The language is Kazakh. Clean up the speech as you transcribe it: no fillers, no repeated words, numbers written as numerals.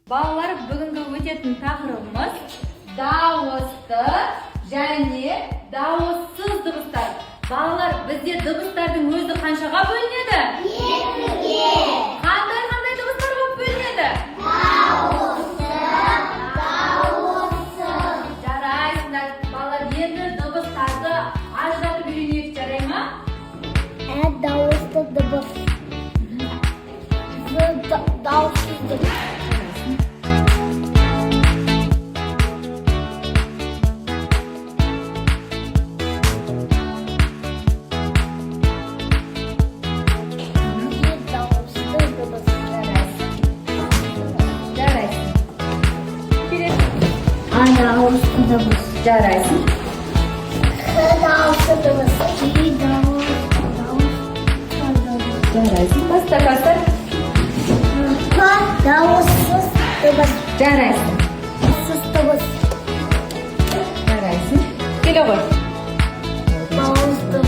Балалар, бүгінгі өтетін тақырыбымыз дауысты және дауыссыз дыбыстар. Балалар, бізде дыбыстардың өзі қаншаға бөлінеді? Екіге. Қандай дыбыстар болып бөлінеді? Дауысты, дауыссыз. Жарайсыңдар, балалар, енді дыбыстарды ажыратып үйренейік, жарай ма? Дауысты дыбыс. Дауыссыз дыбыс. Дауысты дыбыс. Жарайсың. Дауысты дыбыс. Жарайсың. Баста. Дауыссыз дыбыс. Жарайсың. Сыз дыбыс. Жарайсың. Келе ғой. Дауысты